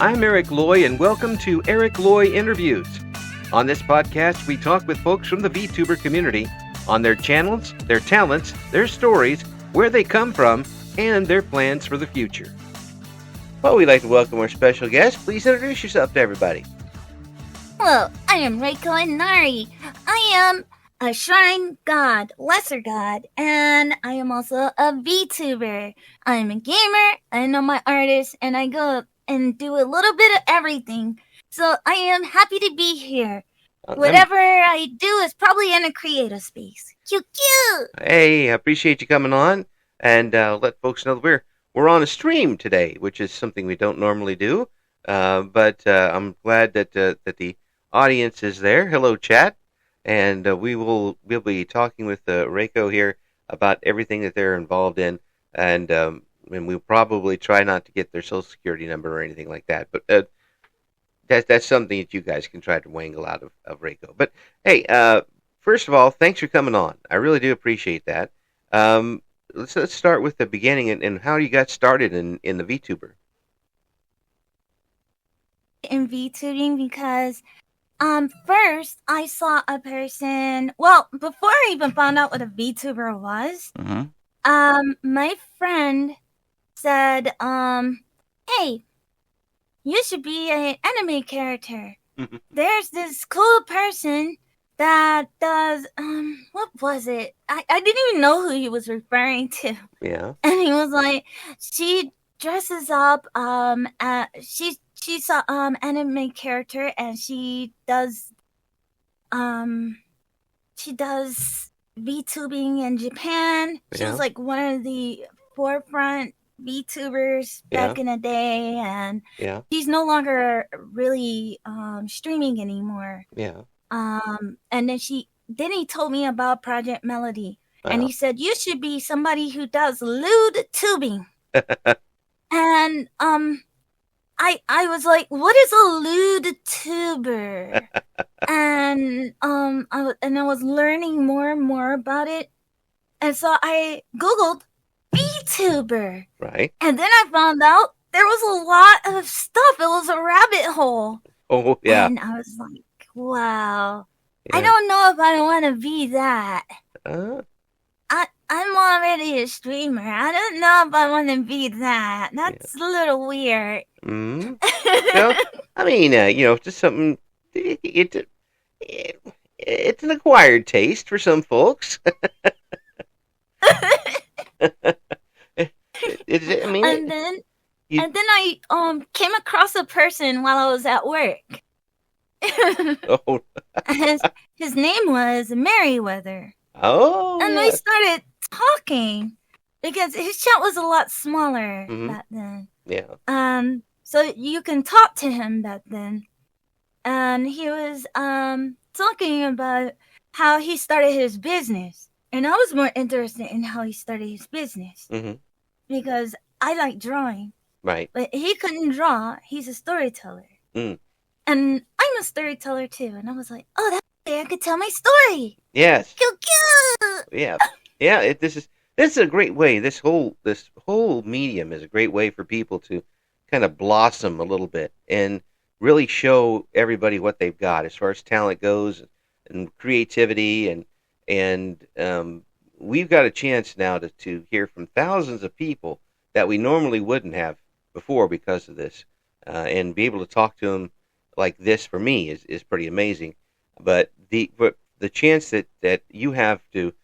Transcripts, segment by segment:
I'm Eric Loy, and welcome to Eric Loy Interviews. On this podcast, we talk with folks from the VTuber community on their channels, their talents, their stories, where they come from, and their plans for the future. Well, we'd like to welcome our special guest. Please introduce yourself to everybody. Hello, I am Reiko Inari. I am a shrine god, lesser god, and I am also a VTuber. I'm a gamer, I know my artist, and I go and do a little bit of everything. So I am happy to be here. Whatever I do is probably in a creative space. Cute. Hey, I appreciate you coming on, and let folks know that we're on a stream today, which is something we don't normally do. But I'm glad that the audience is there. Hello, chat, and we'll be talking with Reiko here about everything that they're involved in, and we'll probably try not to get their social security number or anything like that. But that's something that you guys can try to wangle out of Reiko. But hey, first of all, thanks for coming on. I really do appreciate that. Let's start with the beginning and how you got started in the VTuber. In VTubing because first I saw a person, well, before I even found out what a VTuber was, my friend said, hey, you should be an anime character. There's this cool person that does, what was it? I didn't even know who he was referring to. Yeah. And he was like, she dresses up, she's an anime character, and she does VTubing in Japan. She was like one of the forefront VTubers back in the day, and she's no longer really streaming anymore. Yeah. And then he told me about Project Melody, and he said you should be somebody who does lewd tubing. And I was like, what is a lewd tuber? And I was learning more and more about it, and so I Googled VTuber. Right. And then I found out there was a lot of stuff. It was a rabbit hole. Oh yeah. And I was like, wow. Yeah. I don't know if I want to be that. I'm already a streamer. I don't know if I want to be that. That's a little weird. Well, I mean, just something. It's an acquired taste for some folks. And then I came across a person while I was at work. His name was Merriweather. Oh. And we started talking because his chat was a lot smaller back then. Yeah. So you can talk to him back then. And he was talking about how he started his business. And I was more interested in how he started his business. Because I like drawing. Right. But he couldn't draw. He's a storyteller. And I'm a storyteller too. And I was like, oh, that's I could tell my story. Yes. Cute. Yeah. Yeah. This is a great way. This whole medium is a great way for people to kind of blossom a little bit and really show everybody what they've got as far as talent goes and creativity and we've got a chance now to hear from thousands of people that we normally wouldn't have before because of this, and be able to talk to them like this for me is pretty amazing. But the chance that you have to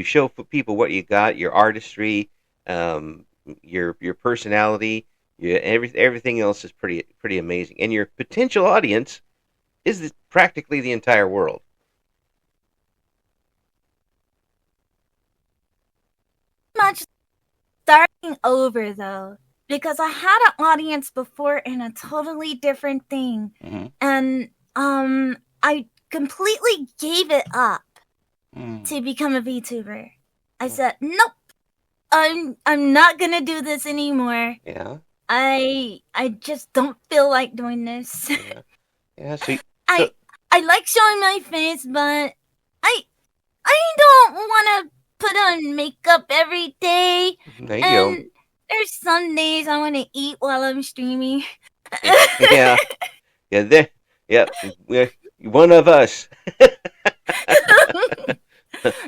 show people what you got, your artistry, your personality, everything else is pretty amazing, and your potential audience is practically the entire world. Much starting over though, because I had an audience before in a totally different thing, and I completely gave it up to become a VTuber. I said, nope, I'm not gonna do this anymore. Yeah. I just don't feel like doing this. Yeah. So I like showing my face, but I don't want to put on makeup every day. There you go. There's some days I want to eat while I'm streaming. Yeah, yeah, there, yeah, we're one of us.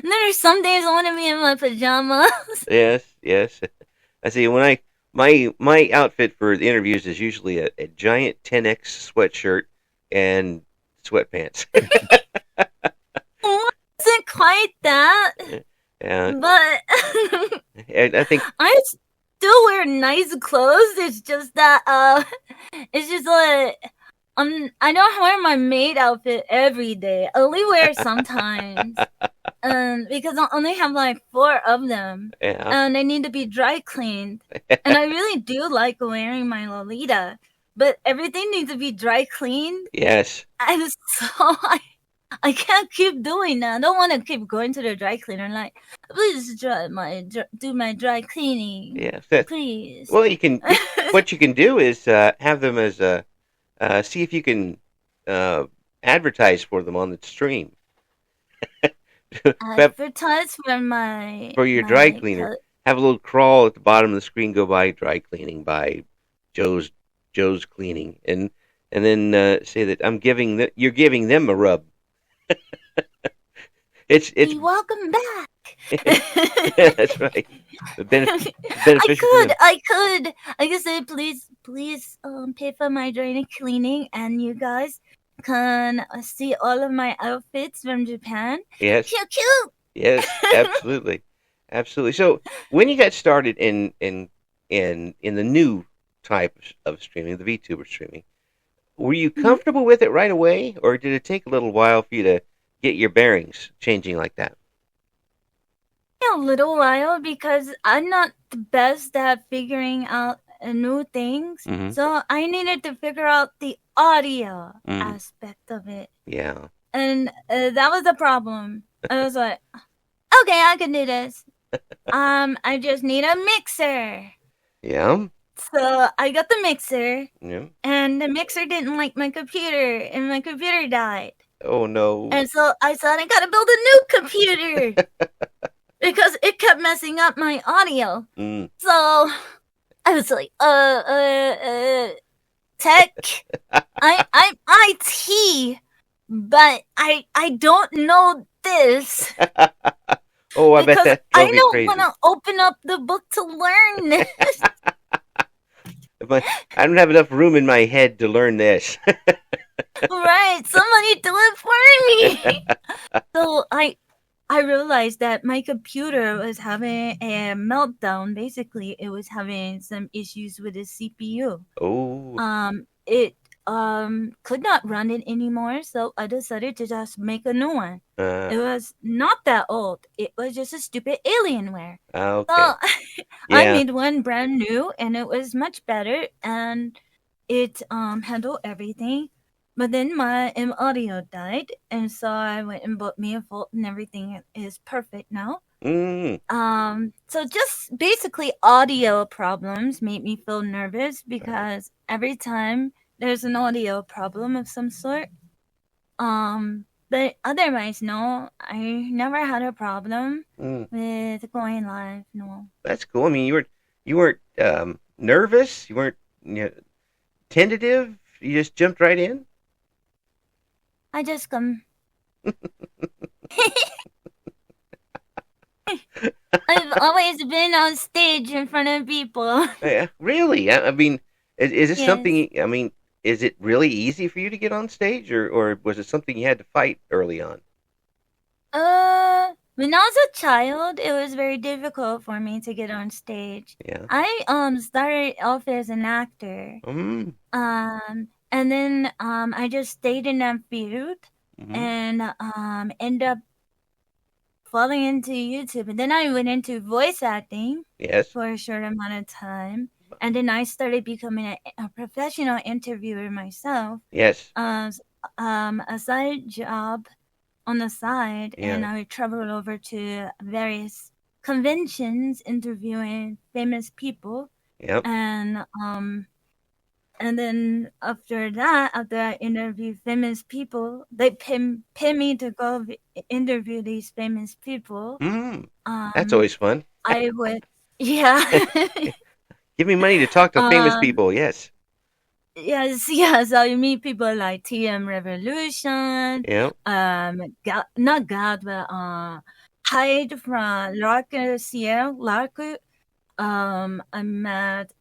There's some days I want to be in my pajamas. Yes, yes. I see. My outfit for the interviews is usually a giant 10X sweatshirt and sweatpants. It wasn't quite that, Yeah, but and I think I still wear nice clothes. It's just that it's just like I don't wear my maid outfit every day. I only wear it sometimes. Because I only have like 4 of them, yeah, and they need to be dry cleaned. And I really do like wearing my Lolita, but everything needs to be dry cleaned. yes, And so I can't keep doing that. I don't want to keep going to the dry cleaner like, please do my dry cleaning, yes. That, please. well, what you can do is have them as a see if you can uh, advertise for them on the stream. Advertise for my For your dry cleaner. Have a little crawl at the bottom of the screen. Go by dry cleaning by Joe's Joe's cleaning, and then say that you're giving them a rub. It's Be welcome back. yeah, that's right. Beneficial for them. I could say please pay for my dry cleaning, and you guys can see all of my outfits from Japan. Yes. Cute, cute. Yes, absolutely, absolutely. So when you got started in the new type of streaming, the VTuber streaming, were you comfortable with it right away, or did it take a little while for you to get your bearings changing like that? A little while because I'm not the best at figuring out new things, so I needed to figure out the audio aspect of it. Yeah. And that was the problem. I was like, okay, I can do this. I just need a mixer. Yeah. So I got the mixer. Yeah. And the mixer didn't like my computer, and my computer died. Oh no. And so I thought I gotta build a new computer because it kept messing up my audio. So I was like, tech. I'm IT, but I don't know this. Oh, I bet that I drove you don't crazy. want to open up the book to learn this. But I don't have enough room in my head to learn this. Right, somebody do it for me. So I realized that my computer was having a meltdown. Basically, it was having some issues with the CPU. Oh. It could not run it anymore, so I decided to just make a new one. It was not that old. It was just a stupid Alienware. Okay. So Yeah. I made one brand new, and it was much better, and it handled everything. But then my audio died, and so I went and bought me a Volt, and everything is perfect now. So just basically audio problems made me feel nervous because every time there's an audio problem of some sort. But otherwise, no, I never had a problem with going live. No. That's cool. I mean, you weren't nervous. You weren't tentative. You just jumped right in. I just come. I've always been on stage in front of people. Yeah, really? I mean, is this Yes. something? I mean, is it really easy for you to get on stage, or was it something you had to fight early on? When I was a child, it was very difficult for me to get on stage. Yeah. I started off as an actor. And then I just stayed in that field and ended up falling into YouTube. And then I went into voice acting for a short amount of time. And then I started becoming a professional interviewer myself. Yes. A side job on the side. Yeah. And I would travel over to various conventions interviewing famous people. Yep. And then after that, after I interview famous people, they pay me to go interview these famous people. That's always fun. I would, yeah. Give me money to talk to famous people. Yes. Yes, yes. So you meet people like TM Revolution, Yeah. not God, but Hyde from Larker Sierra Larker. I met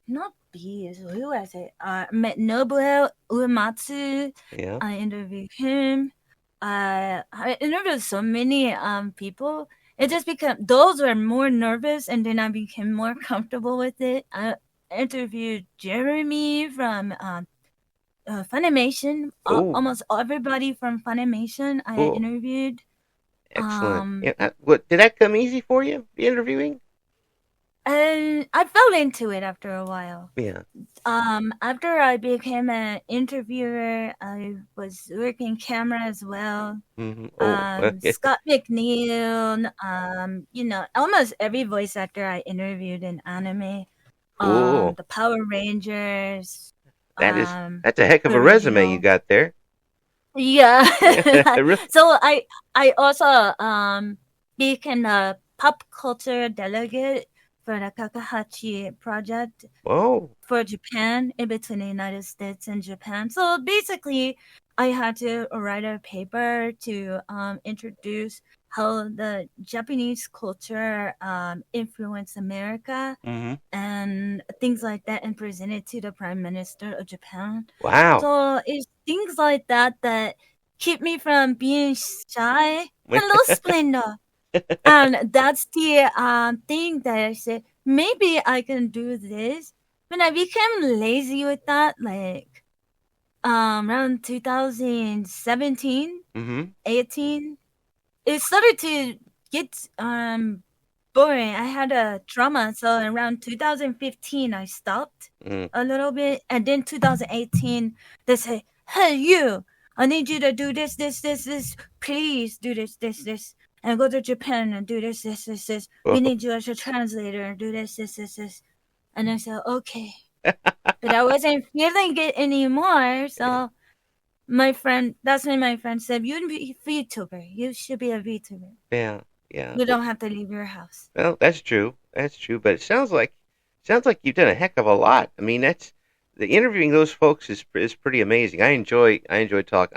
not Bees. Who was it? I met Nobuo Uematsu. Yeah. I interviewed him. I interviewed so many people. It just became those were more nervous, and then I became more comfortable with it. I interviewed Jeremy from Funimation. Oh, Almost everybody from Funimation I cool. interviewed. Excellent. Yeah. What did that come easy for you? The interviewing? And I fell into it after a while. Yeah. After I became an interviewer, I was working camera as well. Oh, Scott McNeil, almost every voice actor I interviewed in anime. cool. The Power Rangers, That's a heck of the a resume you original. got there. Yeah. Really? So I also became a pop culture delegate for the Kakahachi project Whoa. for Japan, in between the United States and Japan. So basically, I had to write a paper to introduce how the Japanese culture influenced America Mm-hmm. and things like that, and present it to the Prime Minister of Japan. Wow. So it's things like that that keep me from being shy. Hello, Splenda. And that's the thing that I said, maybe I can do this. When I became lazy with that, like around 2017, Mm-hmm. 18, it started to get boring. I had a trauma, so around 2015 I stopped Mm. a little bit, and then 2018 they say, "Hey, you! I need you to do this, this, this, this. Please do this, this, this, and go to Japan and do this, this, this, this. We Whoa. need you as a translator and do this, this, this, this." And I said, "Okay," but I wasn't feeling it anymore. Yeah. So that's when my friend said, "You'd be a VTuber. You should be a VTuber. Yeah. Yeah. You Well, don't have to leave your house." well, that's true. That's true. But it sounds like you've done a heck of a lot. I mean, that's the interviewing those folks is pretty amazing. I enjoy talk.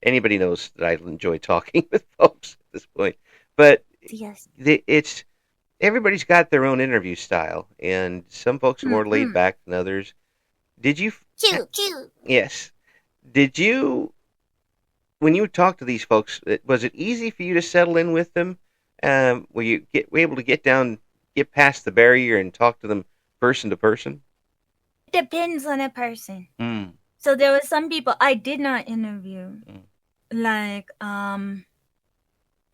Anybody knows that I enjoy talking with folks at this point. But Yes. it's everybody's got their own interview style, and some folks are more laid Mm-hmm. back than others. Did you? Cute, cute. Yes. Did you? When you talk to these folks, was it easy for you to settle in with them? Were you able to get past the barrier and talk to them person to person? It depends on a person. Mm. So there were some people I did not interview, Mm. like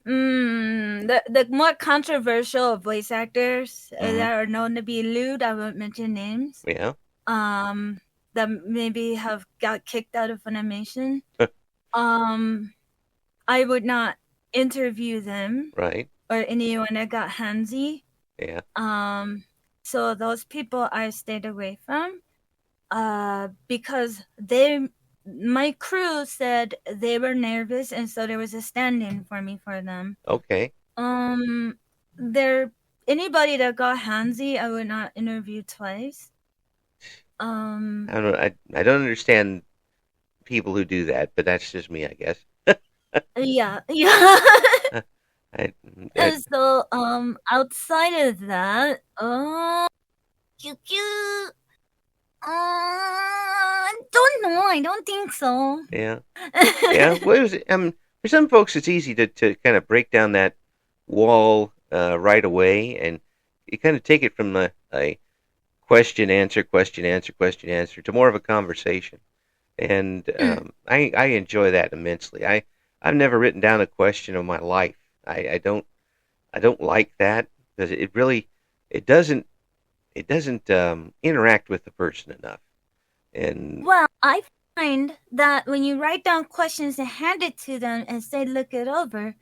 the more controversial voice actors Mm-hmm. that are known to be lewd. I won't mention names. Yeah. Um, that maybe have got kicked out of Funimation. Um, I would not interview them Right. or anyone that got handsy. Yeah. So those people I stayed away from. Because my crew said they were nervous, and so there was a stand-in for me for them. Okay. There anybody that got handsy, I would not interview twice. I don't know. I don't understand people who do that, but that's just me, I guess. Yeah, yeah. I, I And so, outside of that, cute, cute. Don't know. I don't think so. yeah. Yeah. Well, for some folks, it's easy to kind of break down that wall right away, and you kind of take it from a question answer question answer question answer to more of a conversation. And I enjoy that immensely. I've never written down a question of my life. I don't like that because it doesn't interact with the person enough. And Well, I find that when you write down questions and hand it to them and say, look it over,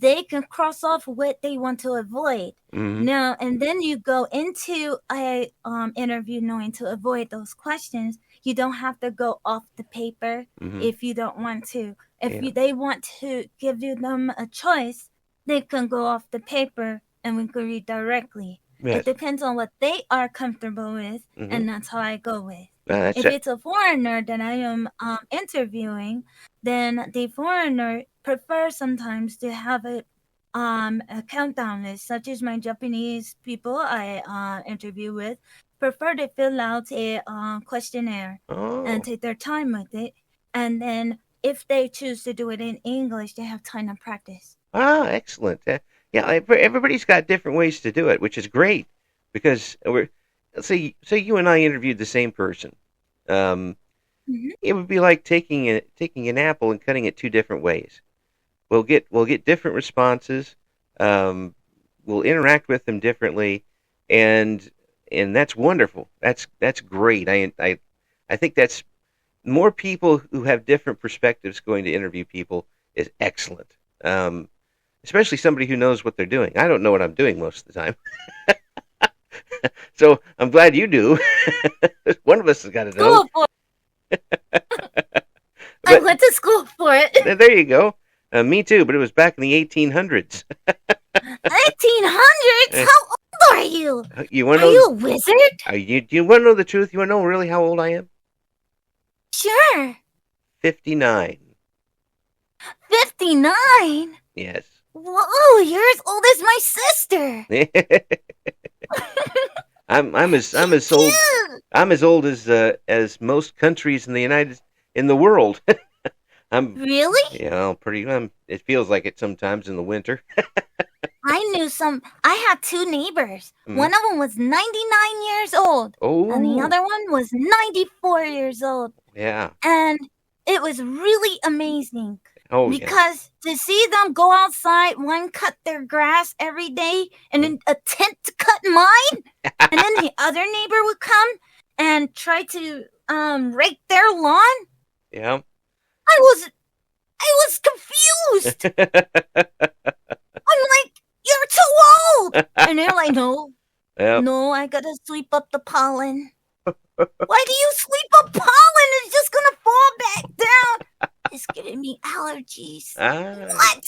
they can cross off what they want to avoid. mm-hmm. Now, and then you go into a interview knowing to avoid those questions. You don't have to go off the paper Mm-hmm. if you don't want to. If Yeah. they want to give you them a choice, they can go off the paper and we can read directly. It Yes. depends on what they are comfortable with, Mm-hmm. and that's how I go with. That's If it. it's a foreigner that I am interviewing, then the foreigner prefers sometimes to have a countdown list, such as my Japanese people I interview with prefer to fill out a questionnaire and Oh. take their time with it, and then if they choose to do it in English, they have time to practice. Ah, excellent. Yeah, everybody's got different ways to do it, which is great because we're let's say you and I interviewed the same person. Um, Mm-hmm. it would be like taking an apple and cutting it two different ways. We'll get different responses. Um, we'll interact with them differently, and that's wonderful. That's great. I think that's more people who have different perspectives going to interview people is excellent. Especially somebody who knows what they're doing. I don't know what I'm doing most of the time, so I'm glad you do. One of us has got to know. School for I But went to school for it. there you go. Me too, but it was back in the 1800s. 1800s? How old are you? You want Are to you know? a wizard? Do you want to know the truth? You want to know really how old I am? Sure. 59. 59? Yes. Whoa, you're as old as my sister. I'm as old as most countries in the world. I'm Really? pretty. It feels like it sometimes in the winter. I had two neighbors. Mm. One of them was 99 years old, and the Oh, other one was 94 years old. yeah. And it was really amazing Oh, yeah. because to see them go outside, one cut their grass every day and then attempt to cut mine, and then the other neighbor would come and try to rake their lawn. Yeah. I was confused. I'm like, you're too old. And they're like, no, Yep. no, I gotta sweep up the pollen. Why do you sweep up pollen? It's just gonna fall back down. It's giving me allergies. Ah, What?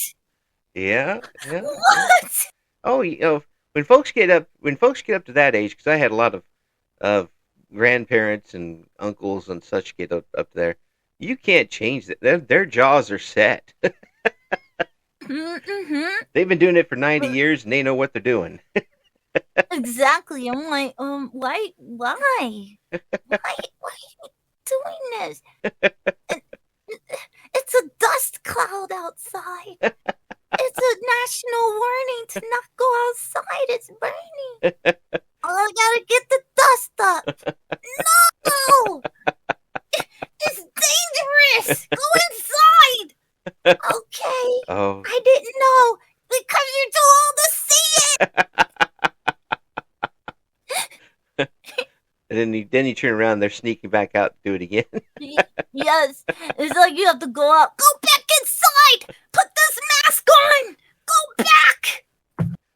yeah. Yeah. What? Oh, when folks get up to that age, because I had a lot of grandparents and uncles and such get up there, you can't change that. Their jaws are set. Mm-hmm. They've been doing it for 90 years and they know what they're doing. Exactly. I'm like, why? Why are you doing this? It's a dust cloud outside. It's a national warning to not go outside. It's burning. Oh, I gotta get the dust up. No! It's dangerous. Go inside. Okay. Oh. I didn't know because you're too old to see it. And then you turn around, they're sneaking back out to do it again. Yes. It's like you have to go out. Go back inside. Put this mask on. Go back.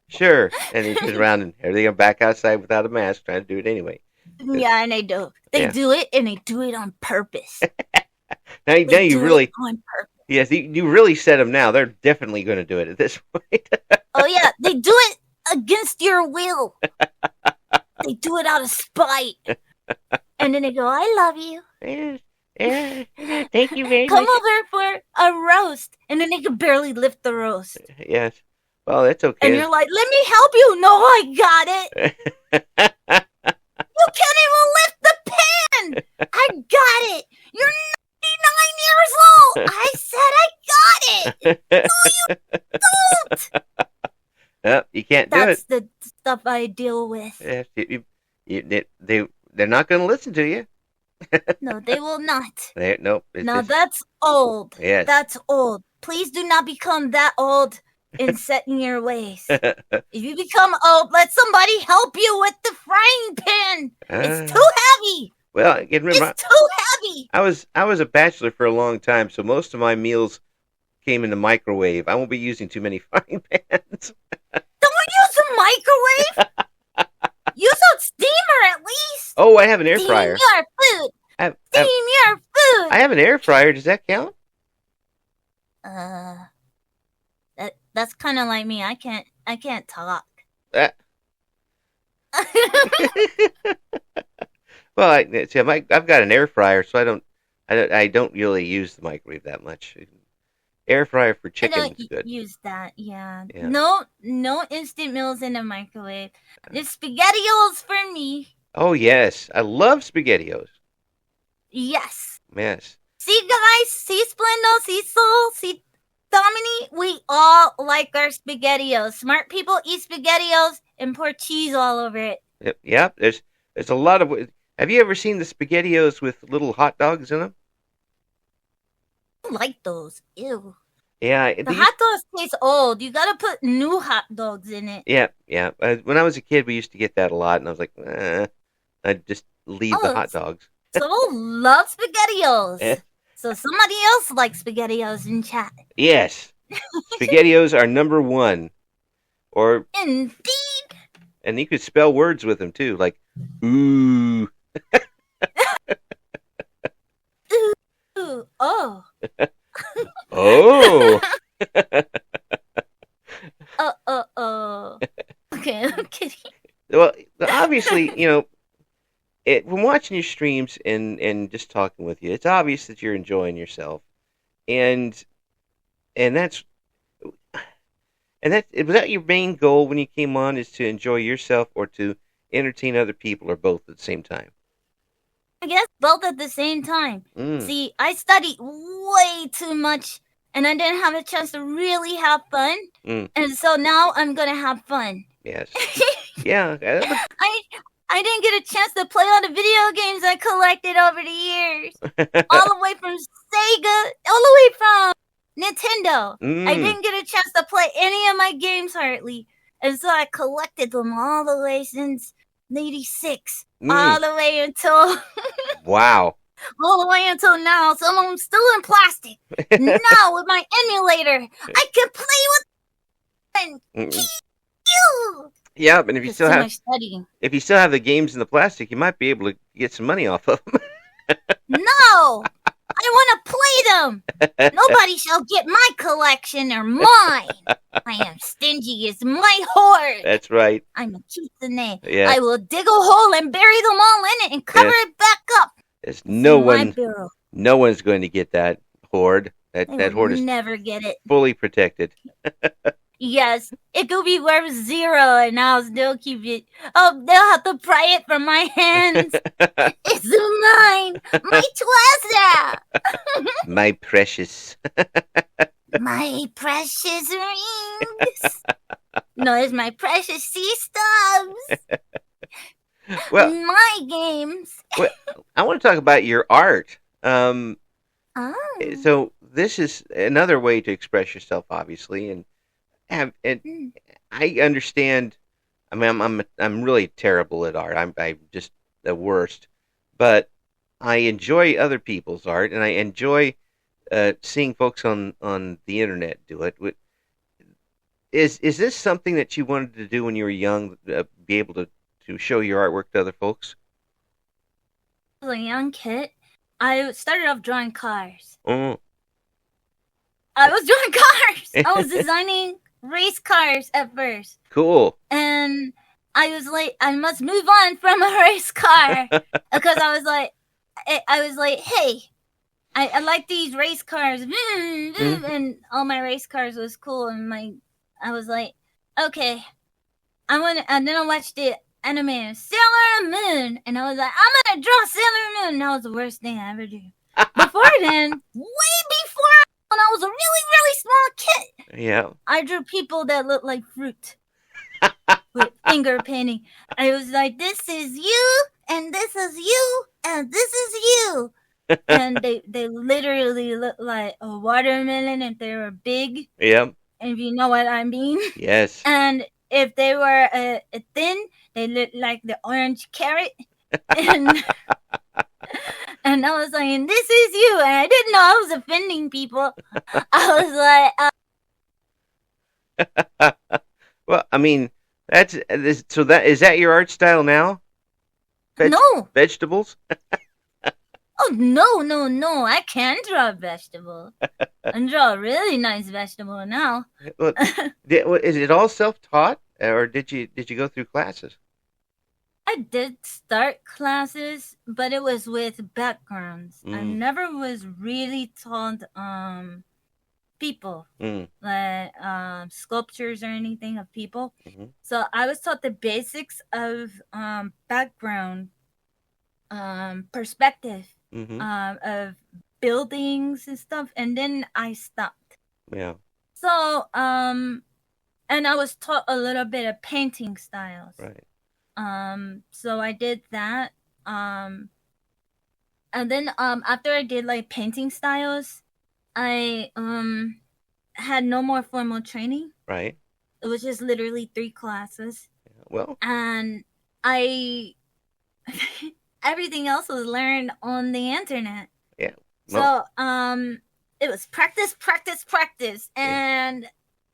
Sure. And you turn around and they go back outside without a mask, trying to do it anyway. Yeah, and they do. They do it, and they do it on purpose. Now you really, on purpose. yes, you really set them now. They're definitely going to do it at this point. Oh yeah, they do it against your will. They do it out of spite, and then they go, "I love you." Thank you very Come much. over for a roast, and then they can barely lift the roast. Yes. Well, that's okay. And you're like, "Let me help you." No, I got it. You can't even lift the pan. I got it. You're 99 years old. I said I got it. No, you don't. Yep, you can't do That's it. the stuff I deal with. Yes, they're not going to listen to you. No, they will not. Nope. Now that's old. Yes. That's old. Please do not become that old and set in your ways. If you become old, let somebody help you with the frying pan. It's too heavy. Well, remember, it's too heavy. I was a bachelor for a long time, so most of my meals came in the microwave. I won't be using too many frying pans. Don't use a microwave. Use a steamer at least. Oh, I have an air fryer. Steam your food. Steam your food. I have an air fryer. Does that count? That's kind of like me. I can't talk. Well, see, I've got an air fryer, so I don't really use the microwave that much. Air fryer for I chicken don't is good. use that. Yeah. Yeah. No instant meals in the microwave. The SpaghettiOs for me. Oh yes, I love SpaghettiOs. Yes. Yes. See, guys, see, Splendo, see, Soul, see, Domini, we all like our SpaghettiOs. Smart people eat SpaghettiOs and pour cheese all over it. Yep. There's a lot of. Have you ever seen the SpaghettiOs with little hot dogs in them? I don't like those. Ew. Yeah. The hot dogs taste old. You gotta put new hot dogs in it. Yeah, yeah. When I was a kid, we used to get that a lot, and I was like, I'd just leave the hot dogs. Soul loves SpaghettiOs. So somebody else likes SpaghettiOs in chat. Yes. SpaghettiOs are number one. Or indeed. And you could spell words with them too, like ooh. Ooh. Oh. Oh. Okay, I'm kidding. Well, obviously, from watching your streams and just talking with you, it's obvious that you're enjoying yourself, and that's was that your main goal when you came on, is to enjoy yourself or to entertain other people, or both at the same time? I guess both at the same time. Mm. See, I studied way too much, and I didn't have a chance to really have fun. And so now I'm gonna have fun. Yes. Yeah. I didn't get a chance to play all the video games I collected over the years. All the way from Sega, all the way from Nintendo. I didn't get a chance to play any of my games hardly. And so I collected them all the way since 86. All the way until... Wow. All the way until now. Some of them still in plastic. Now with my emulator, I can play with... And you! Yeah, and if you still have the games in the plastic, you might be able to get some money off of them. No, I want to play them. Nobody shall get my collection. They're mine. I am stingy. It's my hoard. That's right. I'm a kitsune. Yeah. I will dig a hole and bury them all in it and cover it back up. There's no one's going to get that hoard. That hoard is never get it. Fully protected. Yes, it could be worth 0 and I'll still keep it. Oh, they'll have to pry it from my hands. It's mine. My treasure. My precious. My precious rings. No, it's my precious sea stubs. Well, my games. Well, I want to talk about your art. So this is another way to express yourself, obviously, and I understand. I mean, I'm really terrible at art. I'm just the worst. But I enjoy other people's art, and I enjoy seeing folks on the internet do it. Is this something that you wanted to do when you were young? Be able to show your artwork to other folks? As a young kid, I started off drawing cars. Oh. I was drawing cars. I was designing race cars at first. Cool. And I was like, I must move on from a race car because I was like, hey, I like these race cars, and all my race cars was cool, and I was like, okay, and then I watched the anime Sailor Moon, and I was like, I'm gonna draw Sailor Moon. And that was the worst thing I ever did. Before then, way before, when I was a really, really small kid, yeah, I drew people that looked like fruit with finger painting. I was like, this is you, and this is you, and this is you. And they literally looked like a watermelon if they were big. Yeah. And if you know what I mean. Yes. And if they were thin, they looked like the orange carrot. And and I was like, this is you. And I didn't know I was offending people. I was like, well, I mean, is that your art style now? No. Vegetables? Oh, no. I can draw a vegetable. I can draw a really nice vegetable now. Well, is it all self-taught, or did you go through classes? I did start classes, but it was with backgrounds. I never was really taught people, like sculptures or anything of people. So I was taught the basics of background, perspective, of buildings and stuff, and then I stopped. Yeah. So and I was taught a little bit of painting styles. Right. So I did that. And then after I did like painting styles, I had no more formal training. Right. It was just literally 3 classes. Yeah, well. And I everything else was learned on the internet. Yeah. Well, so it was practice, practice, practice, and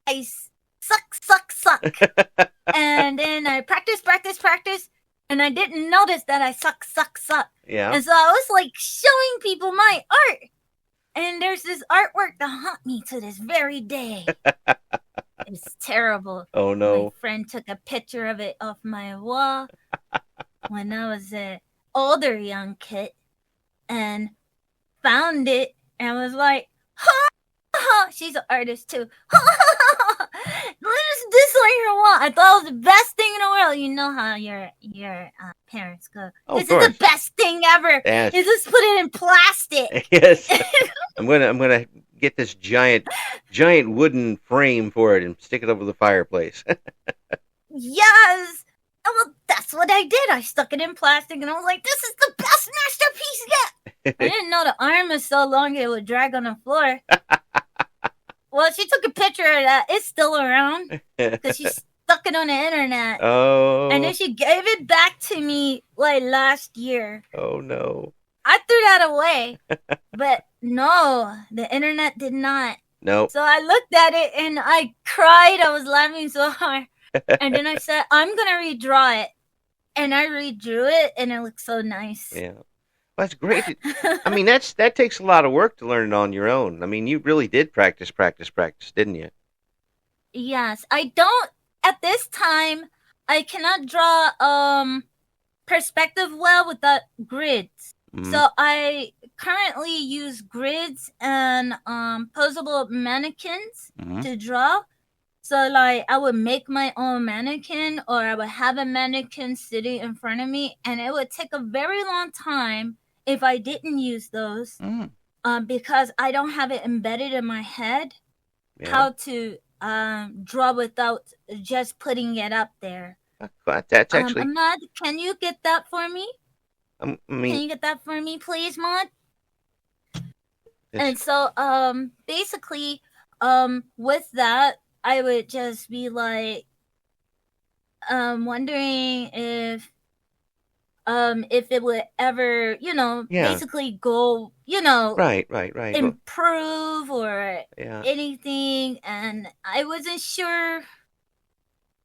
I suck. And then I practice, practice, practice, and I didn't notice that I suck. Yeah. And so I was like showing people my art. And there's this artwork that haunt me to this very day. It's terrible. Oh no. My friend took a picture of it off my wall when I was an older young kid and found it and was like, ha! She's an artist too. This on your wall. I thought it was the best thing in the world. You know how your parents go. Oh, this is the best thing ever. Yes. You just put it in plastic. Yes. I'm gonna get this giant wooden frame for it and stick it over the fireplace. Yes. Well, that's what I did. I stuck it in plastic and I was like, this is the best masterpiece yet. I didn't know the arm is so long it would drag on the floor. Well, she took a picture of that. It's still around because she stuck it on the internet. Oh. And then she gave it back to me like last year. Oh no. I threw that away. But no, the internet did not. No. So I looked at it and I cried. I was laughing so hard. And then I said, I'm going to redraw it. And I redrew it and it looks so nice. Yeah. Well, that's great. I mean, that takes a lot of work to learn it on your own. I mean, you really did practice, didn't you? Yes. I don't, at this time, I cannot draw perspective well without grids. So I currently use grids and posable mannequins to draw. So like I would make my own mannequin or I would have a mannequin sitting in front of me and it would take a very long time if I didn't use those because I don't have it embedded in my head how to draw without just putting it up there. But that's actually... Ahmad, can you get that for me? Can you get that for me, please, Maud? And so basically with that, I would just be like wondering if it would ever, basically go, right. improve or anything. And I wasn't sure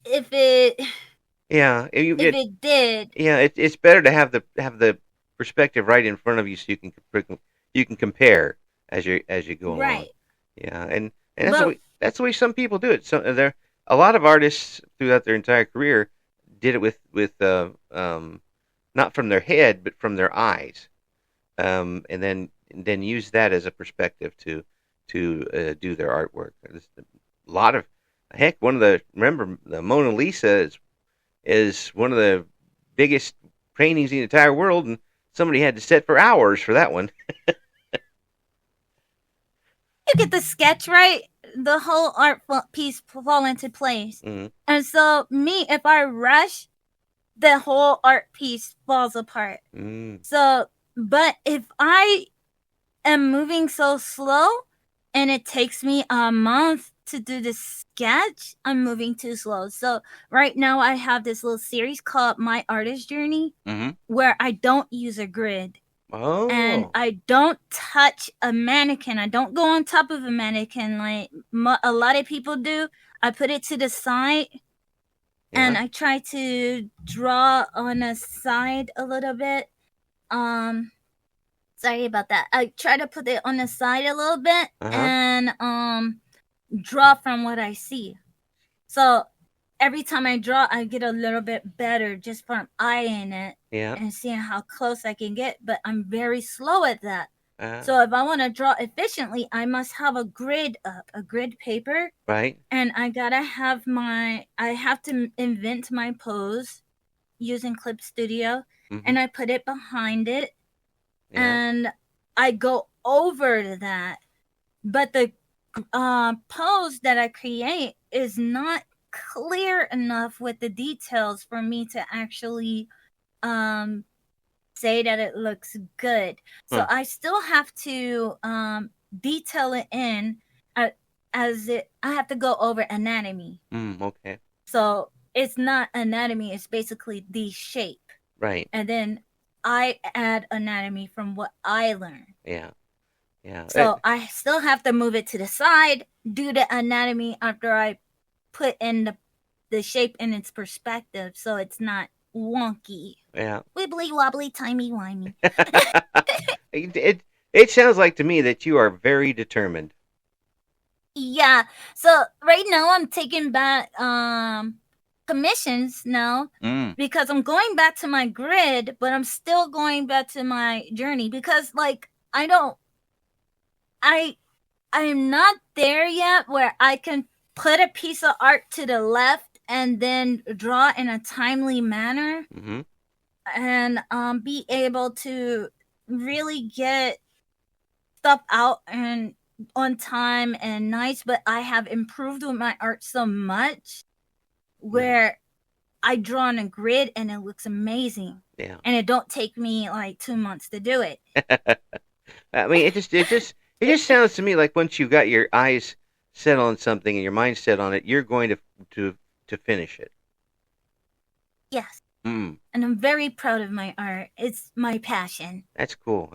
if it it did. Yeah, it's better to have the perspective right in front of you so you can compare as you go along. Yeah, and that's the way some people do it. So there a lot of artists throughout their entire career did it with not from their head but from their eyes, and then use that as a perspective to do their artwork. There's a lot of remember the Mona Lisa is one of the biggest paintings in the entire world, and somebody had to sit for hours for that one. You get the sketch right, the whole art piece fall into place. And so if I rush, the whole art piece falls apart. So, but if I am moving so slow and it takes me a month to do the sketch, I'm moving too slow. So right now I have this little series called My Artist Journey where I don't use a grid. And I don't touch a mannequin. I don't go on top of a mannequin like a lot of people do. I put it to the side and I try to draw on the side a little bit. Sorry about that. I try to put it on the side a little bit and draw from what I see. So every time I draw, I get a little bit better just from eyeing it and seeing how close I can get. But I'm very slow at that. So if I want to draw efficiently, I must have a grid up, a grid paper. Right. And I have to invent my pose using Clip Studio. And I put it behind it. And I go over that. But the pose that I create is not clear enough with the details for me to actually say that it looks good. So I still have to detail it in I have to go over anatomy. Okay. So it's not anatomy, it's basically the shape. Right. And then I add anatomy from what I learned. Yeah. So I still have to move it to the side, do the anatomy after I put in the shape in its perspective, so it's not wonky. Yeah. Wibbly wobbly, timey wimey. It sounds like to me that you are very determined. Yeah. So right now I'm taking back commissions now because I'm going back to my grid, but I'm still going back to my journey because like I'm not there yet where I can put a piece of art to the left and then draw in a timely manner and be able to really get stuff out and on time and nice. But I have improved with my art so much where I draw on a grid and it looks amazing. Yeah. And it don't take me like 2 months to do it. I mean, it just sounds to me like once you got your eyes set on something and your mind set on it, you're going to finish it. Yes. And I'm very proud of my art. It's my passion. That's cool.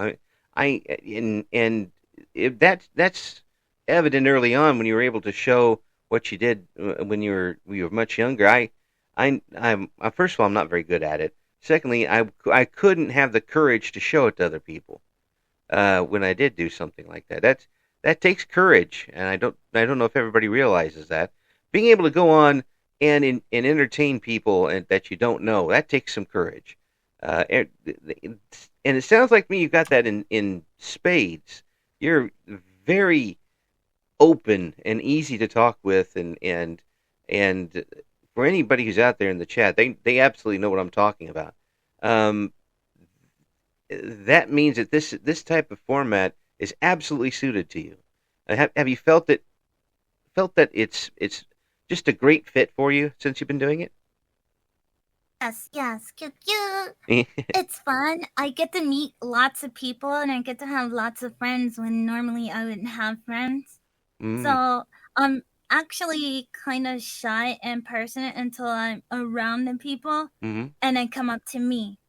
That's evident early on when you were able to show what you did when you were much younger. I'm first of all, I'm not very good at it. Secondly, I couldn't have the courage to show it to other people when I did do something like that. That takes courage, and I don't know if everybody realizes that. Being able to go on and entertain people and that you don't know, that takes some courage. And it sounds like me, you've got that in spades. You're very open and easy to talk with, and for anybody who's out there in the chat, they absolutely know what I'm talking about. That means that this type of format is absolutely suited to you. Have you felt that it's just a great fit for you since you've been doing it? Yes, cute. It's fun. I get to meet lots of people and I get to have lots of friends when normally I wouldn't have friends. So I'm actually kind of shy in person until I'm around the people and they come up to me.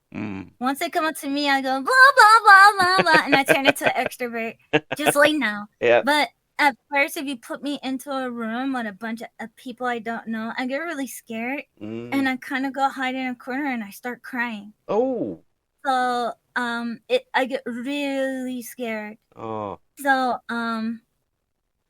Once they come up to me, I go blah blah blah blah blah, and I turn into an extrovert, just like now. Yeah. But at first, if you put me into a room with a bunch of people I don't know, I get really scared, and I kind of go hide in a corner and I start crying. Oh. So I get really scared. Oh. So I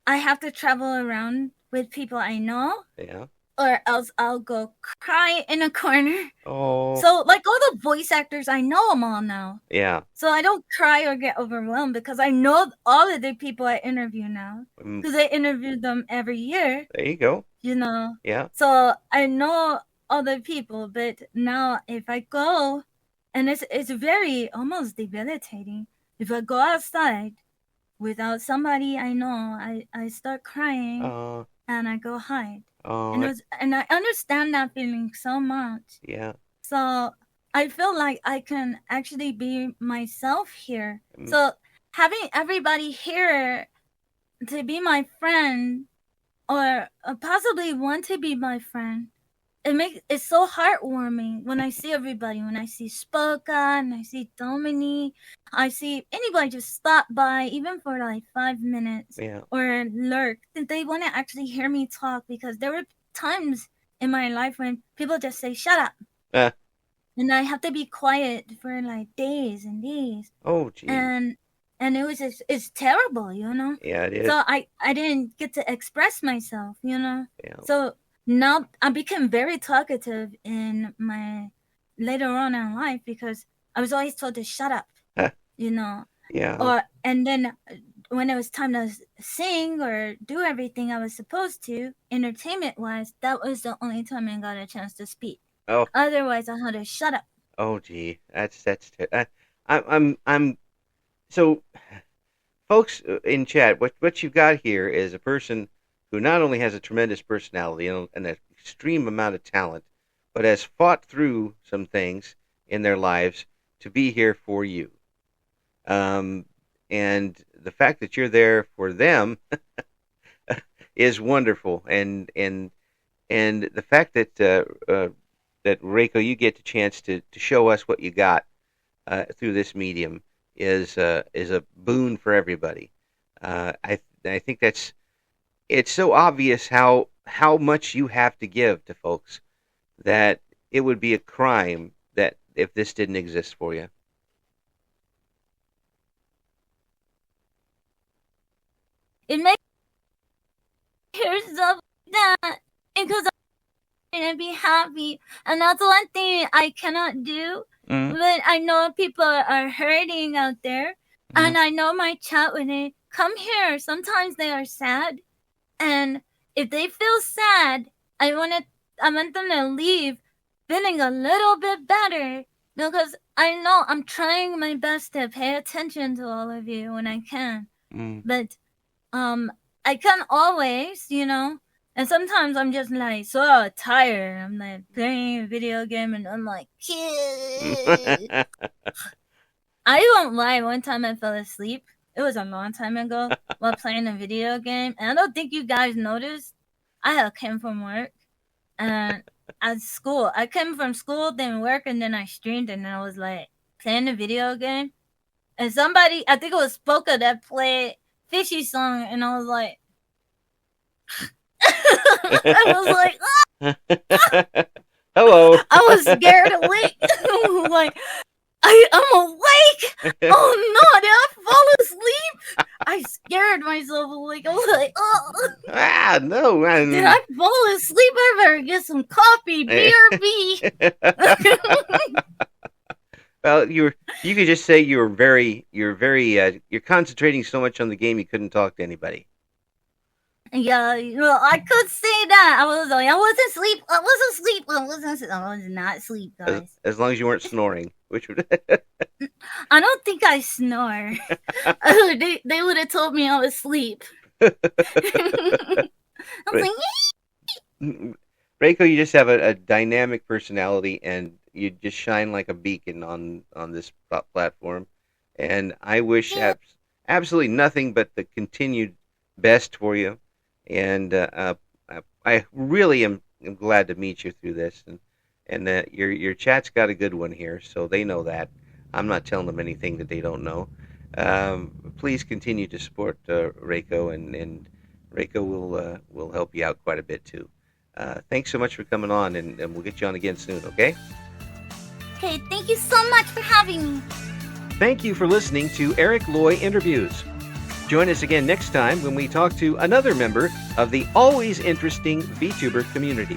have to travel around with people I know. Yeah. Or else I'll go cry in a corner. Oh. So, like all the voice actors, I know them all now. Yeah. So I don't cry or get overwhelmed because I know all of the people I interview now. Because I interview them every year. There you go. You know? Yeah. So I know other people, but now if I go, and it's very almost debilitating. If I go outside without somebody I know, I start crying and I go hide. And I understand that feeling so much. Yeah. So I feel like I can actually be myself here. So having everybody here to be my friend or possibly want to be my friend, it's so heartwarming when I see everybody. When I see Spoka and I see Dominique, I see anybody just stop by, even for like 5 minutes, or lurk. They want to actually hear me talk because there were times in my life when people just say, "Shut up," and I have to be quiet for like days and days. Oh, geez. And it's terrible, you know. Yeah, it is. So I didn't get to express myself, you know. Yeah. So now I became very talkative in my later on in life because I was always told to shut up, you know. Yeah. And then when it was time to sing or do everything I was supposed to, entertainment wise, that was the only time I got a chance to speak. Oh. Otherwise, I had to shut up. Oh, gee, I'm so, folks in chat. What you've got here is a person who not only has a tremendous personality and an extreme amount of talent, but has fought through some things in their lives to be here for you. And the fact that you're there for them is wonderful, and the fact that that Reiko, you get the chance to show us what you got through this medium is a boon for everybody. I think it's so obvious how much you have to give to folks that it would be a crime that if this didn't exist for you. It makes hear stuff like that because I'm gonna be happy, and that's one thing I cannot do. But I know people are hurting out there, and I know my chat when they come here, sometimes they are sad, and if they feel sad, I want them to leave feeling a little bit better, because I know I'm trying my best to pay attention to all of you when I can, but I can't always, and sometimes I'm just like so tired. I'm like playing a video game and I'm like, I won't lie, one time I fell asleep. It was a long time ago while playing a video game, and I don't think you guys noticed. I had came from work and at school. I came from school, then work, and then I streamed, and I was like playing a video game. And somebody, I think it was Spoka, that played Fishy song, and I was like, I was like, ah! Hello. I was scared awake. Like, I'm awake. Oh no, did I fall asleep? I scared myself awake. I was like, oh. No. Did I fall asleep? I better get some coffee. BRB. Well, you could just say you're concentrating so much on the game you couldn't talk to anybody. Yeah, I could say that. I was like, I wasn't asleep. I was not asleep, guys. As long as you weren't snoring, which would. I don't think I snore. They would have told me I was asleep. I was like, Reiko, you just have a dynamic personality, and you just shine like a beacon on this platform. And I wish absolutely nothing but the continued best for you. And I really am glad to meet you through this, and that your chat's got a good one here, so they know that. I'm not telling them anything that they don't know. Please continue to support Reiko, and Reiko will help you out quite a bit too. Thanks so much for coming on, and we'll get you on again soon, okay? Okay, thank you so much for having me. Thank you for listening to Eric Loy Interviews. Join us again next time when we talk to another member of the always interesting VTuber community.